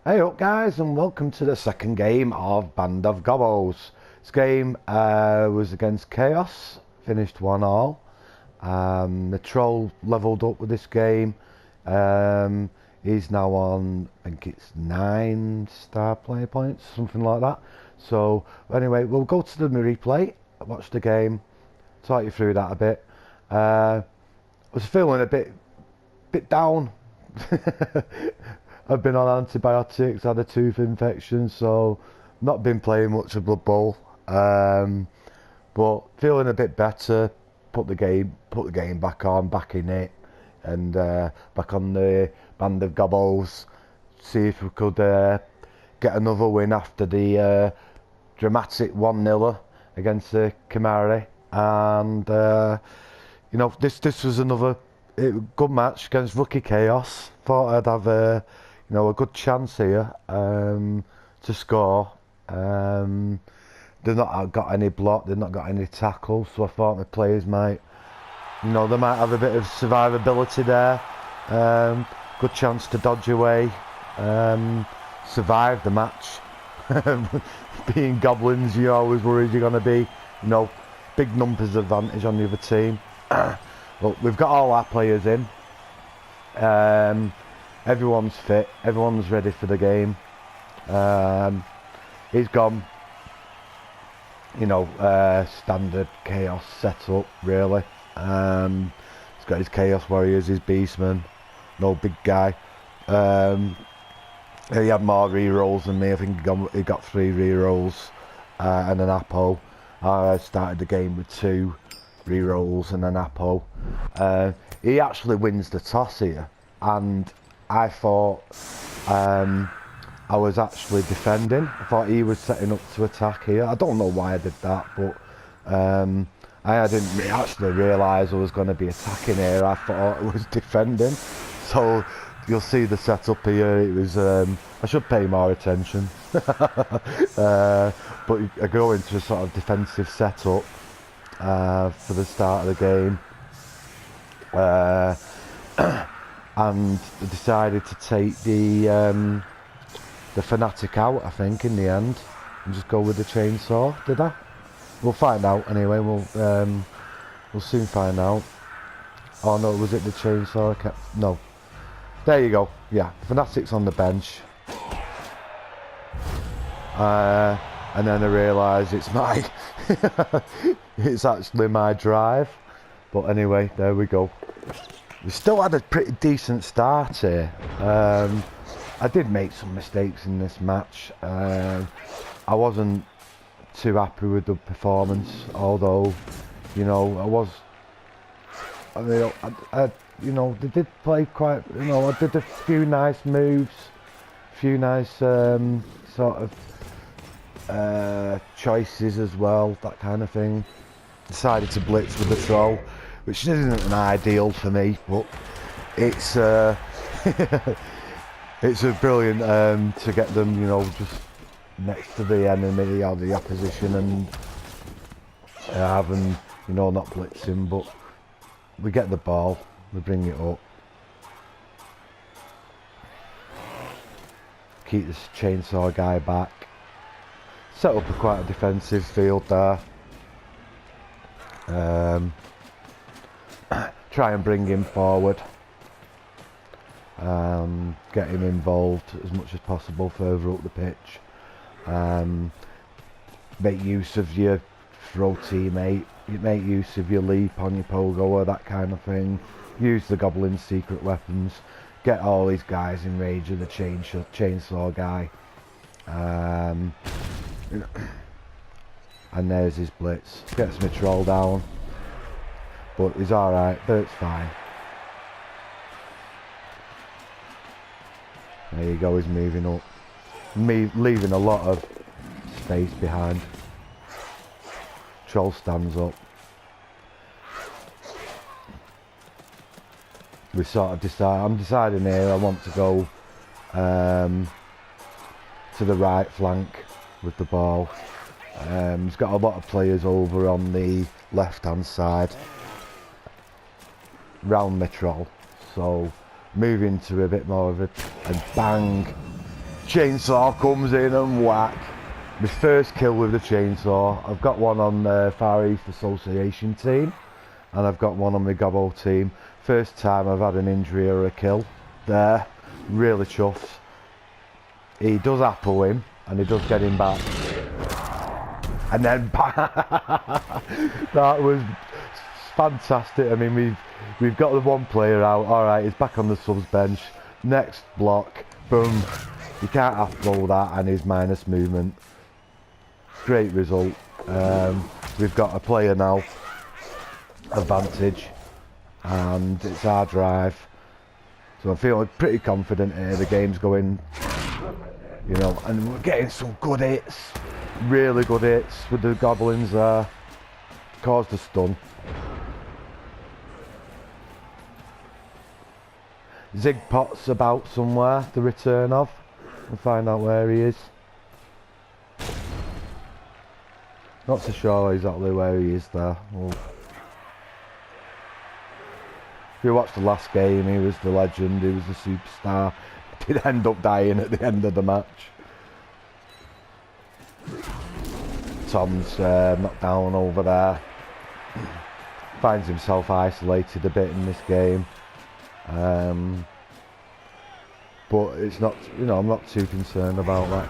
Hey up guys, and welcome to the second game of Band of Gobbos. This game was against Chaos, finished 1-1. The troll leveled up with this game. He's now on, I think it's 9 star player points, something like that. So anyway, we'll go to the replay, watch the game, talk you through that a bit. I was feeling a bit down. I've been on antibiotics, had a tooth infection, so not been playing much of Blood Bowl. But feeling a bit better. Put the game back on, back in it, and back on the Band of Gobbos. See if we could get another win after the dramatic 1-0 against the Kamari. And you know, this was another good match against Rookie Chaos. Thought I'd have a good chance here to score. They've not got any block, they've not got any tackles, so I thought my players might, they might have a bit of survivability there. Good chance to dodge away, survive the match. Being goblins, you're always worried you're going to be, big numbers advantage on the other team. But we've got all our players in. Everyone's fit, everyone's ready for the game. He's gone, standard Chaos setup, really. He's got his Chaos Warriors, his Beastmen, no big guy. He had more rerolls than me. I think he got 3 rerolls and an Apo. I started the game with 2 rerolls and an Apo. He actually wins the toss here, and I thought I was actually defending. I thought he was setting up to attack here. I don't know why I did that, but I didn't actually realise I was going to be attacking here. I thought I was defending. So you'll see the setup here. It was I should pay more attention. But I go into a sort of defensive setup for the start of the game. And I decided to take the Fanatic out, I think, in the end, and just go with the chainsaw. Did I? We'll find out anyway. We'll soon find out. Oh no, was it the chainsaw? No. There you go. Yeah, Fanatic's on the bench. And then I realised it's it's actually my drive. But anyway, there we go. We still had a pretty decent start here. I did make some mistakes in this match. I wasn't too happy with the performance, although, they did play quite, I did a few nice moves, a few nice sort of choices as well, that kind of thing. Decided to blitz with the troll, which isn't an ideal for me, but it's it's a brilliant to get them, just next to the enemy or the opposition, and have them, not blitzing, but we get the ball, we bring it up, keep this chainsaw guy back, set up quite a defensive field there. Try and bring him forward, get him involved as much as possible further up the pitch. Make use of your throw teammate, you make use of your leap on your pogo, that kind of thing. Use the goblin's secret weapons, get all these guys in range of the chainsaw guy. And there's his blitz, gets my troll down, but he's alright, Bert's fine. There you go, he's moving up, leaving a lot of space behind. Troll stands up. We sort of I'm deciding here I want to go to the right flank with the ball. He's got a lot of players over on the left hand side round my troll, so move into a bit more of a bang, Chainsaw comes in and whack. My first kill with the chainsaw. I've got one on the Far East Association team, and I've got one on my Gobbos team. First time I've had an injury or a kill there. Really chuffed. He does apple him, and he does get him back. And then that was fantastic. I mean, we've got the one player out. All right, he's back on the subs bench. Next block, boom. You can't apple that, and his minus movement. Great result. We've got a player now advantage, and it's our drive. So I'm feeling pretty confident here. The game's going, you know, and we're getting some good hits. Really good hits with the goblins there. Caused a stun. Zigpot's about somewhere, the return of. We'll find out where he is. Not so sure exactly where he is there. Well, if you watched the last game, he was the legend, he was the superstar. Did end up dying at the end of the match. Tom's knocked down over there. Finds himself isolated a bit in this game. But it's not, you know, I'm not too concerned about that.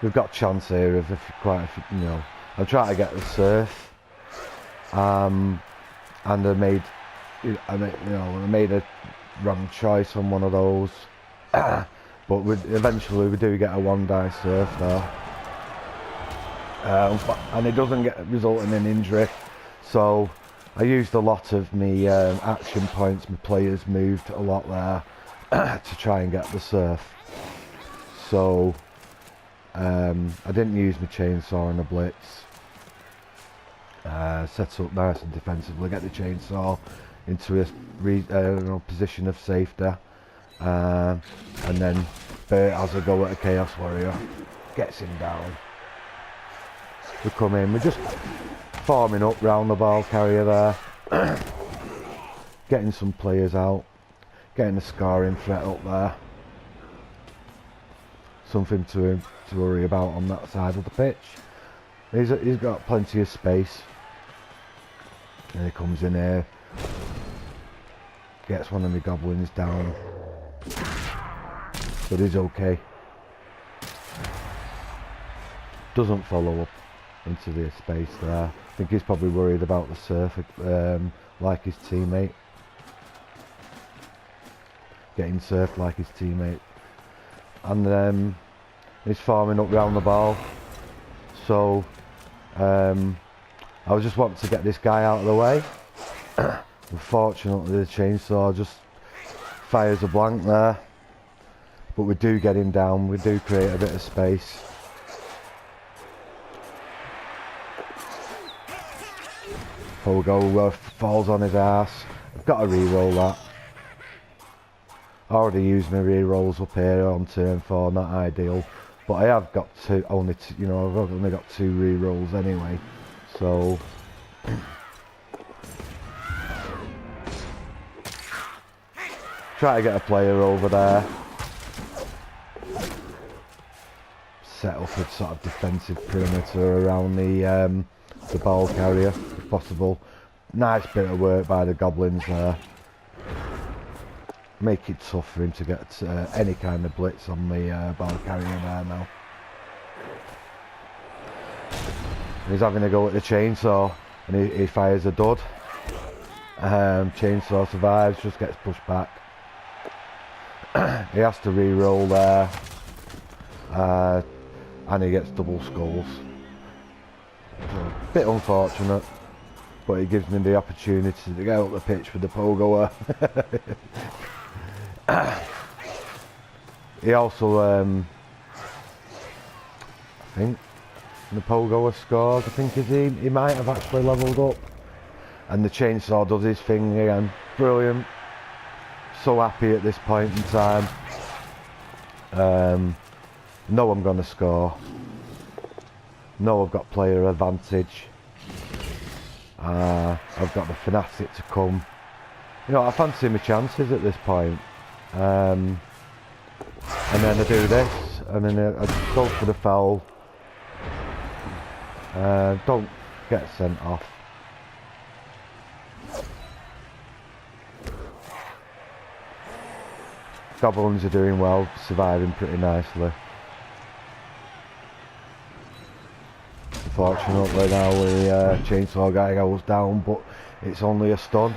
We've got a chance here of quite a few, you know. I'm trying to get the surf, and I made a wrong choice on one of those. But eventually we do get a one die surf there, and it doesn't result in an injury. So I used a lot of my action points. My players moved a lot there to try and get the surf. So I didn't use my chainsaw in the blitz. Set up nice and defensively, get the chainsaw into a position of safety, and then Bert has a go at a Chaos Warrior, gets him down. We come in, we're just forming up round the ball carrier there, getting some players out, getting the scoring threat up there. Something to worry about on that side of the pitch. He's got plenty of space. And he comes in here, gets one of the goblins down, but he's okay. Doesn't follow up into the space there. I think he's probably worried about the surf, like his teammate. Getting surfed like his teammate. And he's farming up round the ball. So I was just wanting to get this guy out of the way. Unfortunately the chainsaw just fires a blank there. But we do get him down, we do create a bit of space. Pogo falls on his ass. I've got to re-roll that. I already used my re-rolls up here on turn 4, not ideal. But I have got I've only got 2 re-rolls anyway. So try to get a player over there. Set up a sort of defensive perimeter around the ball carrier if possible. Nice bit of work by the goblins there. Make it tough for him to get any kind of blitz on the ball carrier there now. He's having a go at the chainsaw, and he fires a dud. Chainsaw survives, just gets pushed back. He has to re-roll there, and he gets double skulls. So, a bit unfortunate, but it gives me the opportunity to get up the pitch with the pogoer. He also, I think, the pogoer scored. I think he might have actually levelled up, and the chainsaw does his thing again. Brilliant. So happy at this point in time. Know I'm going to score. Know I've got player advantage. I've got the fanatic to come. You know, I fancy my chances at this point. And then I do this, and then I go for the foul. Don't get sent off. Goblins are doing well, surviving pretty nicely. Unfortunately now the chainsaw guy goes down, but it's only a stun.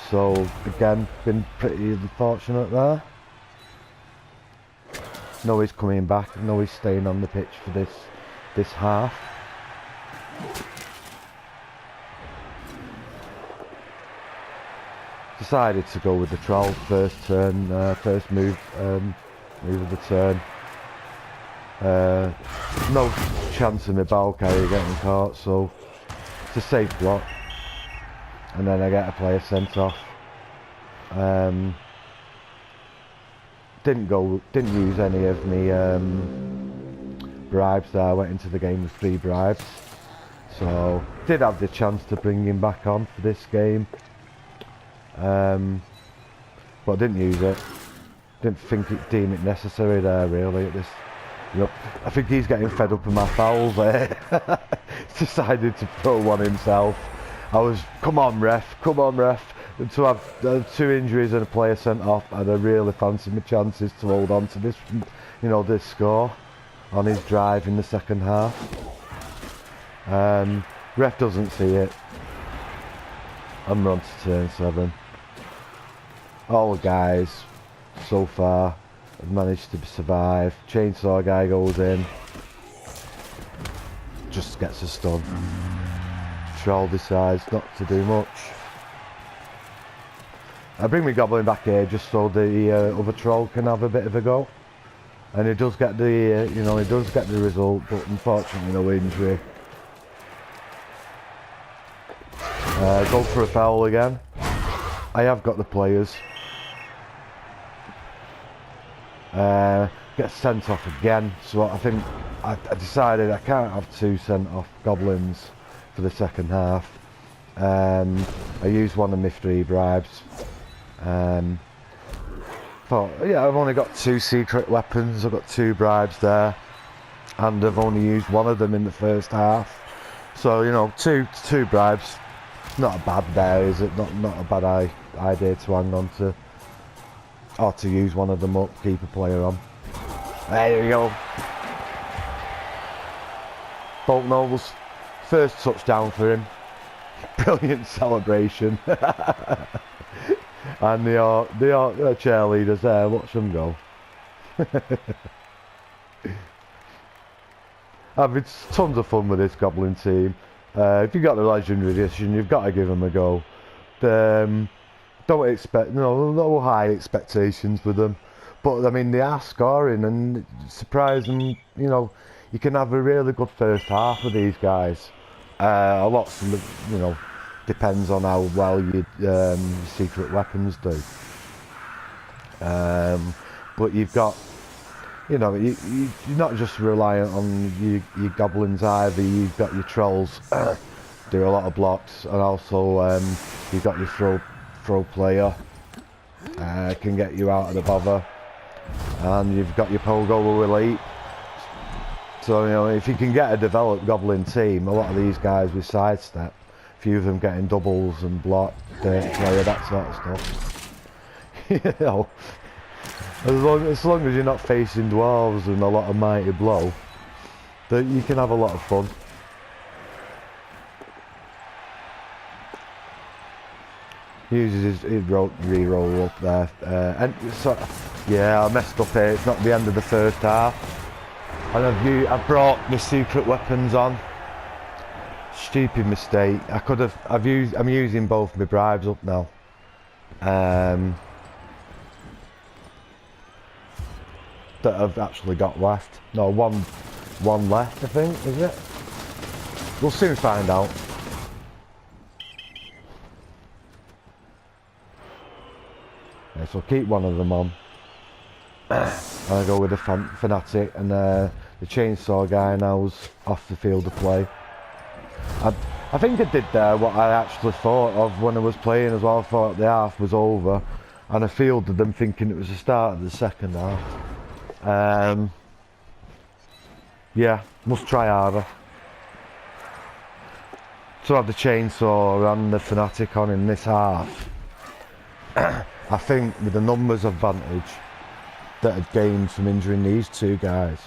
So again, been pretty fortunate there. No, he's coming back. No, he's staying on the pitch for this half. Decided to go with the troll first turn, first move of the turn. No chance of my ball carrier getting caught, so it's a safe block. And then I get a player sent off. Didn't use any of me bribes there. I went into the game with 3 bribes, so did have the chance to bring him back on for this game, but I didn't use it. Didn't deem it necessary there really at this. Yep. I think he's getting fed up with my fouls there. He's decided to throw one himself. I was, come on ref. And to have 2 injuries and a player sent off, and I really fancied my chances to hold on to this, you know, this score on his drive in the second half. Ref doesn't see it. I'm on to turn 7. All the guys so far have managed to survive. Chainsaw guy goes in, just gets a stun. Troll decides not to do much. I bring my goblin back here just so the other troll can have a bit of a go, and he does get the you know, he does get the result, but unfortunately no injury. Go for a foul again. I have got the players. Get sent off again, so I think I decided I can't have 2 sent off goblins for the second half. I used one of my 3 bribes. Thought, yeah, I've only got 2 secret weapons, I've got 2 bribes there, and I've only used one of them in the first half. So, you know, two bribes, not a bad there, is it? Not a bad idea to hang on to, or to use one of them up, keep a player on. There we go. Bolt Nobles, first touchdown for him. Brilliant celebration. And the cheerleaders there, watch them go. Having tons of fun with this goblin team. If you've got the legendary edition, you've got to give them a go. Don't expect, no high expectations with them, but I mean they are scoring and surprising. You know, you can have a really good first half with these guys. A lot, you know, depends on how well your secret weapons do. But you've got, you know, you're not just reliant on your goblins either. You've got your trolls do a lot of blocks, and also you've got your throw player can get you out of the bother, and you've got your Pogoing elite. So, you know, if you can get a developed goblin team, a lot of these guys with sidestep, a few of them getting doubles and block, dirty player, that sort of stuff. You know, as long as you're not facing dwarves and a lot of mighty blow, that you can have a lot of fun. Uses his re-roll up there, and so yeah, I messed up here. It's not the end of the first half. And I've brought my secret weapons on. Stupid mistake. I'm using both my bribes up now. That I've actually got left. No, one left, I think, is it? We'll soon find out. Yeah, so keep one of them on. And I go with the fanatic, and the chainsaw guy now's off the field of play. I think I did there what I actually thought of when I was playing as well. I thought the half was over, and I fielded them thinking it was the start of the second half. Yeah, must try harder. To have the chainsaw and the fanatic on in this half, I think with the numbers advantage that had gained from injuring these two guys,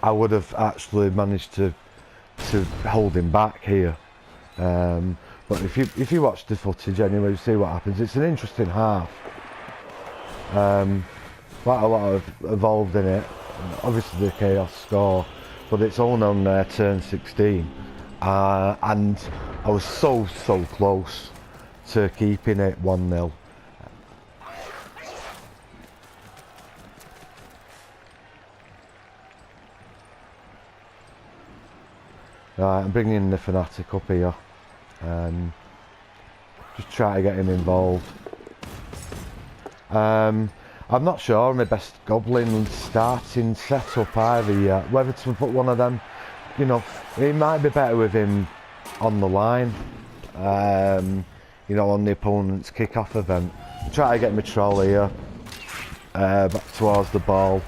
I would have actually managed to hold him back here. But if you watch the footage anyway, you see what happens. It's an interesting half. Quite a lot of involved in it. Obviously the chaos score, but it's all on turn 16, and I was so close to keeping it 1-0. Right, I'm bringing the fanatic up here. Just try to get him involved. I'm not sure on my best goblin starting setup either yet. Whether to put one of them, you know, it might be better with him on the line, you know, on the opponent's kick-off event. Try to get my troll here, back towards the ball.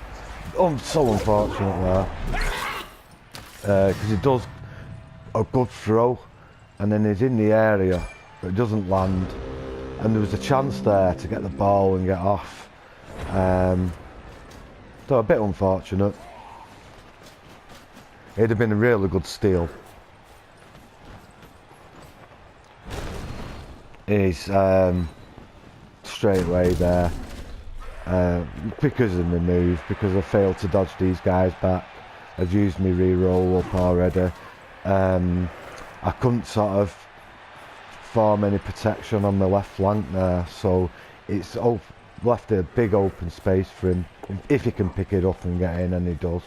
Oh, so unfortunate there, because he does a good throw, and then he's in the area, but it doesn't land. And there was a chance there to get the ball and get off. So a bit unfortunate. It'd have been a really good steal. He's straight away there, because of my move, because I failed to dodge these guys back. I've used my re-roll up already. I couldn't sort of form any protection on the left flank there, so it's left a big open space for him if he can pick it up and get in, and he does,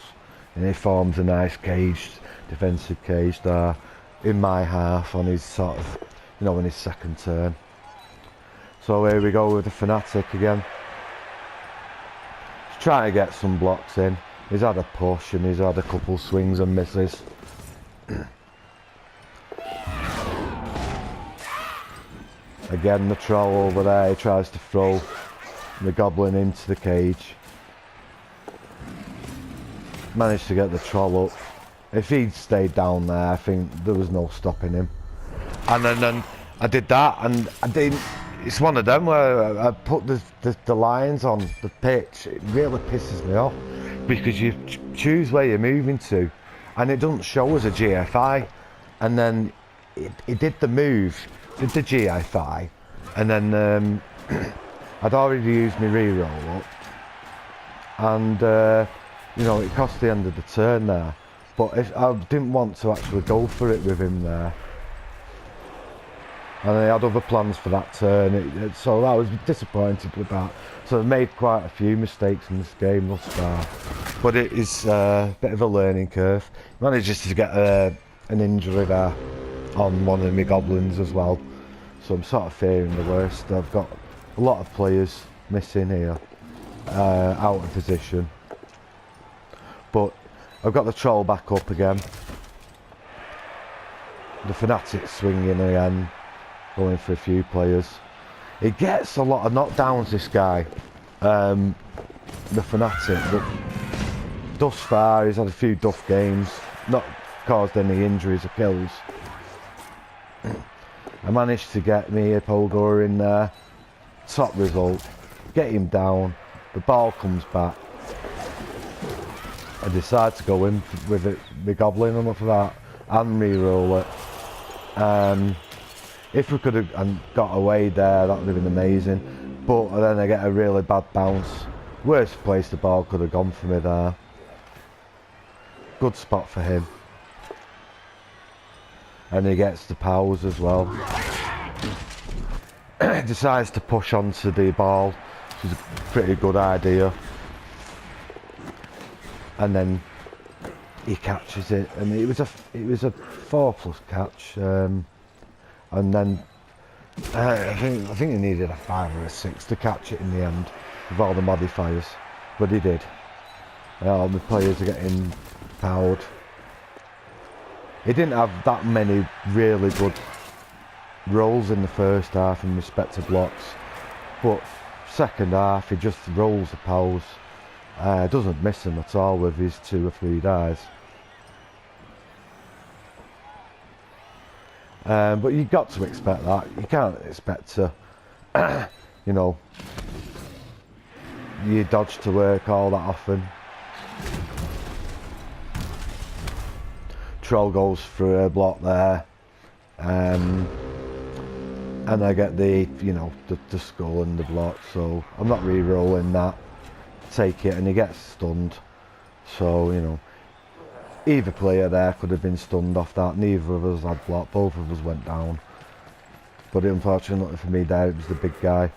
and he forms a nice cage, defensive cage there in my half on his sort of, you know, on his second turn. So here we go with the fanatic again. He's trying to get some blocks in. He's had a push and he's had a couple swings and misses. Again, the troll over there, he tries to throw the goblin into the cage. Managed to get the troll up. If he'd stayed down there, I think there was no stopping him. And then I did that, and I didn't. It's one of them where I put the lines on the pitch. It really pisses me off because you choose where you're moving to, and it doesn't show as a GFI. And then it did the move, did the GFI, and then I'd already used my re-roll up, and you know, it cost the end of the turn there. But if I didn't want to actually go for it with him there, and I had other plans for that turn, so I was disappointed with that. So I've made quite a few mistakes in this game thus far, but it is a bit of a learning curve. Managed to get an injury there on one of my goblins as well, so I'm sort of fearing the worst. I've got a lot of players missing here, out of position, but I've got the troll back up again. The fanatic swinging again, going for a few players. He gets a lot of knockdowns, this guy, the fanatic, but thus far he's had a few duff games, not caused any injuries or kills. I managed to get me a Pogoing in there, top result, get him down, the ball comes back. I decide to go in with it, the goblin on for that, and re-roll it. If we could have got away there, that would have been amazing. But then I get a really bad bounce. Worst place the ball could have gone for me there. Good spot for him. And he gets the powers as well. Decides to push onto the ball, which is a pretty good idea. And then he catches it, and it was a 4+ catch. And then I think he needed a 5 or a 6 to catch it in the end with all the modifiers, but he did. All the players are getting powered. he didn't have that many really good rolls in the first half in respect to blocks, but second half he just rolls the pals, doesn't miss them at all with his 2 or 3 dives. But you got to expect that. You can't expect to, you know, you dodge to work all that often. Troll goes through a block there, and I get the, you know, the skull and the block, so I'm not re-rolling that. Take it, and he gets stunned. So, you know, either player there could have been stunned off that. Neither of us had block, both of us went down. But unfortunately for me there, it was the big guy.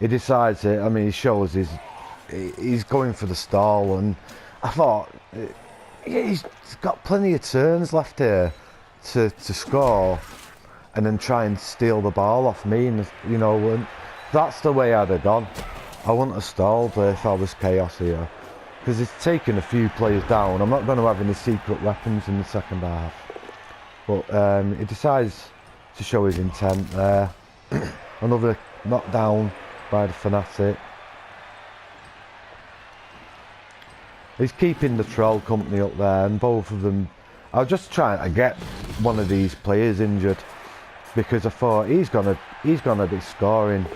He decides it, I mean, he shows he's going for the stall, and I thought, he's got plenty of turns left here to score and then try and steal the ball off me, and you know, and that's the way I'd have gone. I wouldn't have stalled if I was chaos here, because he's taken a few players down. I'm not going to have any secret weapons in the second half, but he decides to show his intent there. Another knockdown by the Fanatic. He's keeping the troll company up there, and both of them, I was just trying to get one of these players injured, because I thought he's gonna be scoring.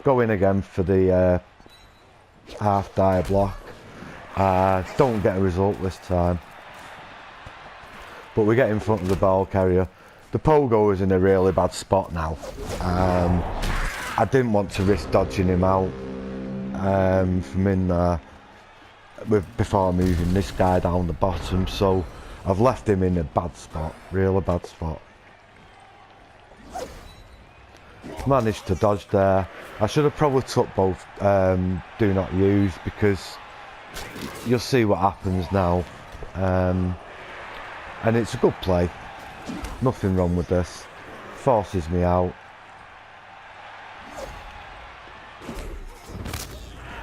Go in again for the half die block. Don't get a result this time, but we get in front of the ball carrier. The Pogo is in a really bad spot now. I didn't want to risk dodging him out from in there before moving this guy down the bottom, so I've left him in a bad spot, really bad spot. Managed to dodge there. I should have probably took both do not use, because you'll see what happens now. And it's a good play, nothing wrong with this. Forces me out,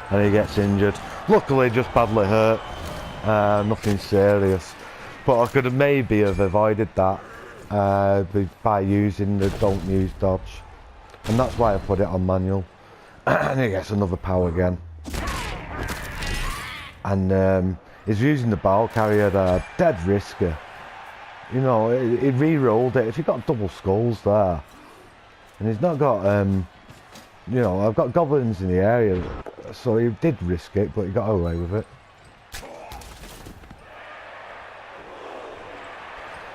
and he gets injured. Luckily just badly hurt, nothing serious, but I could have maybe have avoided that by using the don't use dodge, and that's why I put it on manual. And he gets another power again, and he's using the ball carrier there, dead risky. You know, he re-rolled it. If you've got double skulls there, and he's not got, you know, I've got goblins in the area, so he did risk it, but he got away with it.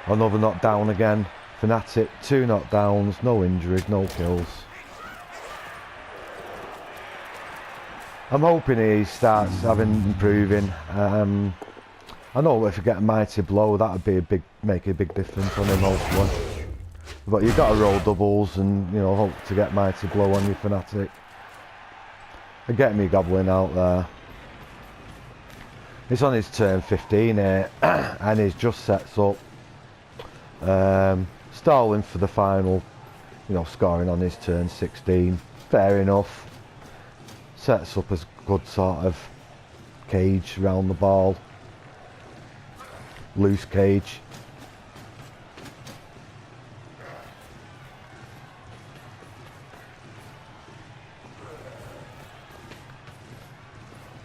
Another knockdown again. Fanatic, 2 knockdowns, no injuries, no kills. I'm hoping he starts improving. I know if you get a mighty blow, that would be make a big difference on him, hopefully. But you've got to roll doubles and, you know, hope to get mighty blow on your Fanatic. They're getting me goblin out there. It's on his turn 15 here, and he's just sets up. Stalling for the final, you know, scoring on his turn 16. Fair enough. Sets up as good sort of cage around the ball. Loose cage.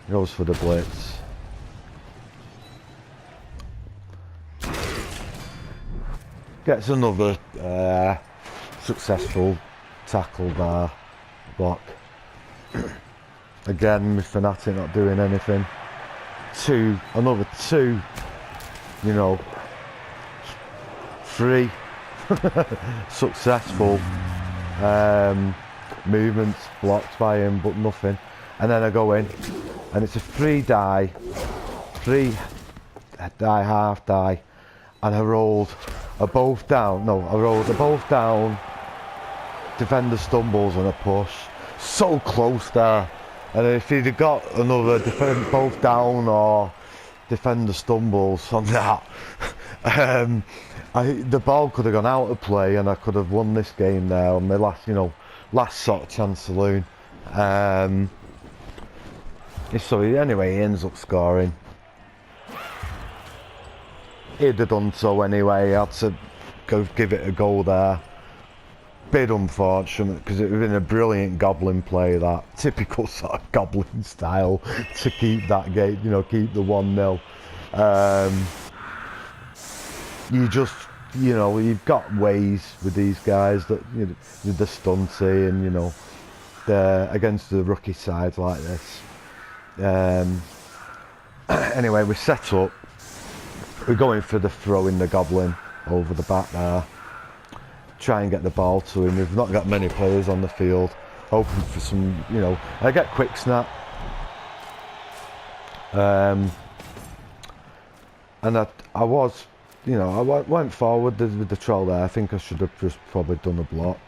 Goes for the blitz. Gets another successful tackle bar block. Again, with Fanatic not doing anything. Another two, you know, 3 successful movements blocked by him, but nothing. And then I go in, and it's a 3 die, half die, and I rolled a both down. No, I rolled a both down. Defender stumbles and a push. So close there. And if he'd have got another both down or defender stumbles on that, the ball could have gone out of play, and I could have won this game there on my last sort of chance saloon. So anyway, he ends up scoring. he'd have done so anyway. I had to go give it a go there. Bit unfortunate because it would have been a brilliant Goblin play, that typical sort of Goblin style to keep that game, you know, keep the 1-0. You just, you know, you've got ways with these guys that, you know, the stunty and, you know, against the rookie sides like this. Anyway, we set up. We're going for the throw in the Goblin over the back there. Try and get the ball to him. We've not got many players on the field. Hoping for some, you know, I get quick snap. And I was, you know, I went forward with the troll there. I think I should have just probably done a block.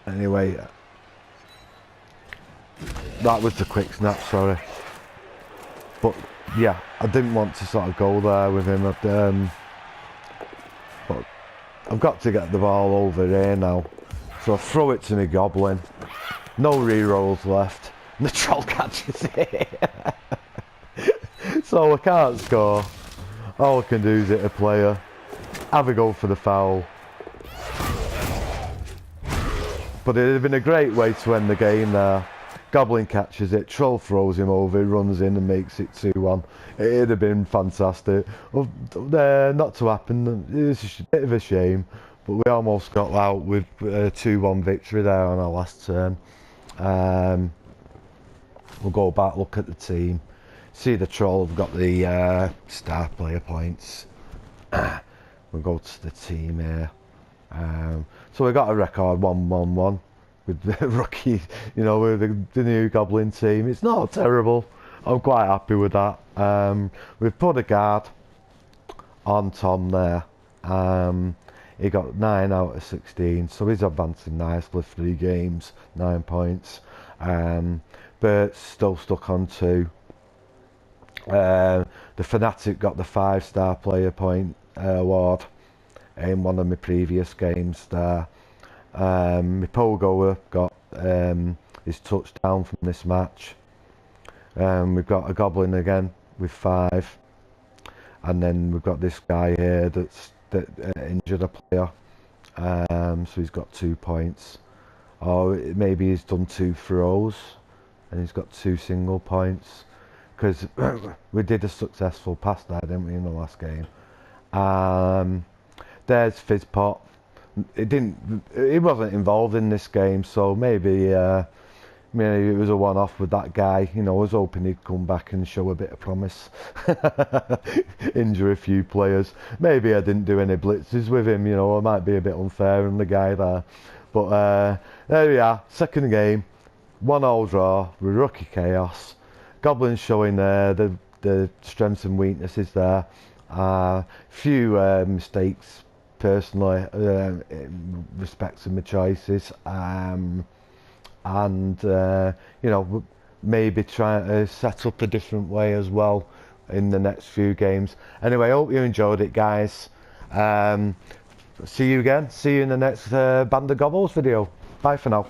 Anyway, that was the quick snap, sorry. But yeah, I didn't want to sort of go there with him. But I've got to get the ball over here now. So I throw it to my Goblin. No re-rolls left. And the troll catches it. So I can't score. All I can do is hit a player. Have a go for the foul. But it'd have been a great way to end the game there. Goblin catches it, troll throws him over, he runs in and makes it 2-1. It'd have been fantastic. Well, not to happen, it's a bit of a shame, but we almost got out with a 2-1 victory there on our last turn. We'll go back, look at the team, see the troll have got the star player points. We'll go to the team here. So we got a record 1-1-1. With the rookie, you know, with the new Goblin team. It's not terrible. I'm quite happy with that. We've put a guard on Tom there. He got 9 out of 16, so he's advancing nicely. 3 games, 9 points. Bert's still stuck on 2. The Fanatic got the 5-star player point award in one of my previous games there. My Pogoing got his touchdown from this match. We've got a Goblin again with 5, and then we've got this guy here that injured a player, so he's got 2 points. Or maybe he's done 2 throws and he's got 2 single points, because we did a successful pass there, didn't we, in the last game. There's Fizzpot. He wasn't involved in this game, so maybe it was a one-off with that guy. You know, I was hoping he'd come back and show a bit of promise. Injure a few players. Maybe I didn't do any blitzes with him, you know, I might be a bit unfair on the guy there. But there we are, second game, 1-1 draw with Rookie Chaos. Goblins showing the strengths and weaknesses there. Few mistakes personally, in respect to my choices, and you know, maybe trying to set up a different way as well in the next few games. Anyway, I hope you enjoyed it, guys. See you again. See you in the next Band of Gobbos video. Bye for now.